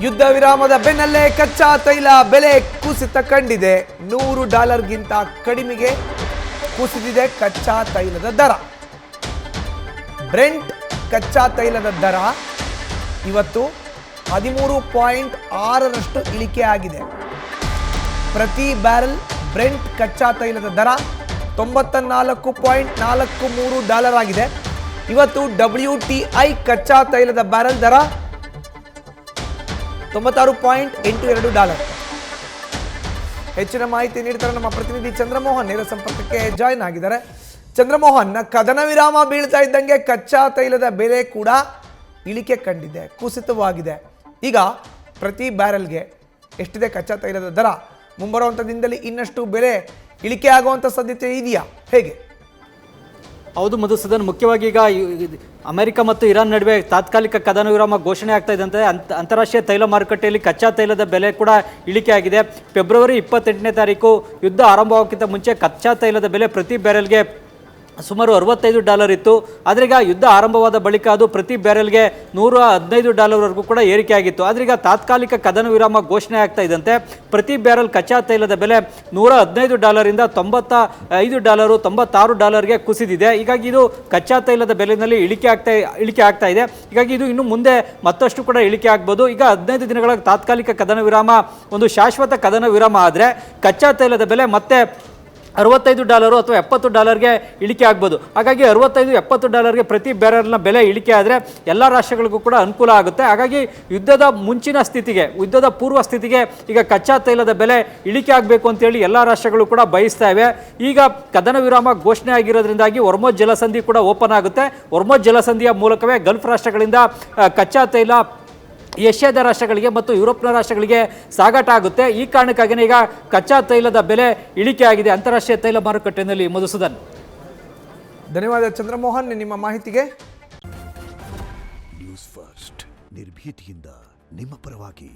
ಯುದ್ಧ ವಿರಾಮದ ಬೆನ್ನಲ್ಲೇ ಕಚ್ಚಾ ತೈಲ ಬೆಲೆ ಕುಸಿತ ಕಂಡಿದೆ. $100ಗಿಂತ ಕಡಿಮೆಗೆ ಕುಸಿದಿದೆ ಕಚ್ಚಾ ತೈಲದ ದರ. ಬ್ರೆಂಟ್ ಕಚ್ಚಾ ತೈಲದ ದರ ಇವತ್ತು 13.6ರಷ್ಟು ಇಳಿಕೆ ಆಗಿದೆ. ಪ್ರತಿ ಬ್ಯಾರೆಲ್ ಬ್ರೆಂಟ್ ಕಚ್ಚಾ ತೈಲದ ದರ $94.43 ಆಗಿದೆ. ಇವತ್ತು WTI ಕಚ್ಚಾ ತೈಲದ ಬ್ಯಾರೆಲ್ ದರ $96.82. ಹೆಚ್ಚಿನ ಮಾಹಿತಿ ನೀಡ್ತಾರೆ ನಮ್ಮ ಪ್ರತಿನಿಧಿ ಚಂದ್ರಮೋಹನ್. ನೇರ ಸಂಪರ್ಕಕ್ಕೆ ಜಾಯ್ನ್ ಆಗಿದ್ದಾರೆ. ಚಂದ್ರಮೋಹನ್, ಕದನ ವಿರಾಮ ಬೀಳ್ತಾ ಇದ್ದಂಗೆ ಕಚ್ಚಾ ತೈಲದ ಬೆಲೆ ಕೂಡ ಇಳಿಕೆ ಕಂಡಿದೆ, ಕುಸಿತವಾಗಿದೆ. ಈಗ ಪ್ರತಿ ಬ್ಯಾರೆಲ್ಗೆ ಎಷ್ಟಿದೆ ಕಚ್ಚಾ ತೈಲದ ದರ? ಮುಂಬರುವಂಥ ದಿನದಲ್ಲಿ ಇನ್ನಷ್ಟು ಬೆಲೆ ಇಳಿಕೆ ಆಗುವಂಥ ಸಾಧ್ಯತೆ ಇದೆಯಾ, ಹೇಗೆ? ಹೌದು ಮಧುಸೂದನ್, ಮುಖ್ಯವಾಗಿ ಈಗ ಅಮೆರಿಕ ಮತ್ತು ಇರಾನ್ ನಡುವೆ ತಾತ್ಕಾಲಿಕ ಕದನ ವಿರಾಮ ಘೋಷಣೆ ಆಗ್ತಾ ಇದ್ದಂತೆ ಅಂತಾರಾಷ್ಟ್ರೀಯ ತೈಲ ಮಾರುಕಟ್ಟೆಯಲ್ಲಿ ಕಚ್ಚಾ ತೈಲದ ಬೆಲೆ ಕೂಡ ಇಳಿಕೆ ಆಗಿದೆ. ಫೆಬ್ರವರಿ 28ನೇ ತಾರೀಕು ಯುದ್ಧ ಆರಂಭವಾಗೋಕ್ಕಿಂತ ಮುಂಚೆ ಕಚ್ಚಾ ತೈಲದ ಬೆಲೆ ಪ್ರತಿ ಬ್ಯಾರೆಲ್ಗೆ ಸುಮಾರು $65 ಇತ್ತು. ಆದರೆ ಈಗ ಯುದ್ಧ ಆರಂಭವಾದ ಬಳಿಕ ಅದು ಪ್ರತಿ ಬ್ಯಾರೆಲ್ಗೆ $115ವರೆಗೂ ಕೂಡ ಏರಿಕೆ ಆಗಿತ್ತು. ಆದರೆ ಈಗ ತಾತ್ಕಾಲಿಕ ಕದನ ವಿರಾಮ ಘೋಷಣೆ ಆಗ್ತಾ ಇದ್ದಂತೆ ಪ್ರತಿ ಬ್ಯಾರೆಲ್ ಕಚ್ಚಾ ತೈಲದ ಬೆಲೆ $115ರಿಂದ $95, $96ಗೆ ಕುಸಿದಿದೆ. ಹೀಗಾಗಿ ಇದು ಕಚ್ಚಾ ತೈಲದ ಬೆಲೆಯಲ್ಲಿ ಇಳಿಕೆ ಆಗ್ತಾ ಇದೆ. ಹೀಗಾಗಿ ಇದು ಇನ್ನು ಮುಂದೆ ಮತ್ತಷ್ಟು ಕೂಡ ಇಳಿಕೆ ಆಗ್ಬೋದು. ಈಗ 15 ದಿನಗಳ ತಾತ್ಕಾಲಿಕ ಕದನ ವಿರಾಮ ಒಂದು ಶಾಶ್ವತ ಕದನ ವಿರಾಮ ಆದರೆ ಕಚ್ಚಾ ತೈಲದ ಬೆಲೆ ಮತ್ತೆ $65 ಅಥವಾ $70ಗೆ ಇಳಿಕೆ ಆಗ್ಬೋದು. ಹಾಗಾಗಿ $65-70ಗೆ ಪ್ರತಿ ಬ್ಯಾರೆಲ್ನ ಬೆಲೆ ಇಳಿಕೆ ಆದರೆ ಎಲ್ಲ ರಾಷ್ಟ್ರಗಳಿಗೂ ಕೂಡ ಅನುಕೂಲ ಆಗುತ್ತೆ. ಹಾಗಾಗಿ ಯುದ್ಧದ ಮುಂಚಿನ ಸ್ಥಿತಿಗೆ, ಯುದ್ಧದ ಪೂರ್ವ ಸ್ಥಿತಿಗೆ ಈಗ ಕಚ್ಚಾ ತೈಲದ ಬೆಲೆ ಇಳಿಕೆ ಆಗಬೇಕು ಅಂತೇಳಿ ಎಲ್ಲ ರಾಷ್ಟ್ರಗಳು ಕೂಡ ಬಯಸ್ತಾ ಇವೆ. ಈಗ ಕದನ ವಿರಾಮ ಘೋಷಣೆ ಆಗಿರೋದ್ರಿಂದಾಗಿ ಹೊರ್ಮುಜ್ ಜಲಸಂಧಿ ಕೂಡ ಓಪನ್ ಆಗುತ್ತೆ. ಹೊರ್ಮುಜ್ ಜಲಸಂಧಿಯ ಮೂಲಕವೇ ಗಲ್ಫ್ ರಾಷ್ಟ್ರಗಳಿಂದ ಕಚ್ಚಾ ತೈಲ ಏಷ್ಯಾದ ರಾಷ್ಟ್ರಗಳಿಗೆ ಮತ್ತು ಯುರೋಪ್ನ ರಾಷ್ಟ್ರಗಳಿಗೆ ಸಾಗಾಟ ಆಗುತ್ತೆ. ಈ ಕಾರಣಕ್ಕಾಗಿಯೇ ಈಗ ಕಚ್ಚಾ ತೈಲದ ಬೆಲೆ ಇಳಿಕೆ ಆಗಿದೆ ಅಂತಾರಾಷ್ಟ್ರೀಯ ತೈಲ ಮಾರುಕಟ್ಟೆಯಲ್ಲಿ. ಮಧುಸೂದನ್, ಧನ್ಯವಾದ ಚಂದ್ರಮೋಹನ್ ನಿಮ್ಮ ಮಾಹಿತಿಗೆ. ನ್ಯೂಸ್ ಫಸ್ಟ್, ನಿರ್ಭೀತಿಯಿಂದ ನಿಮ್ಮ ಪರವಾಗಿ.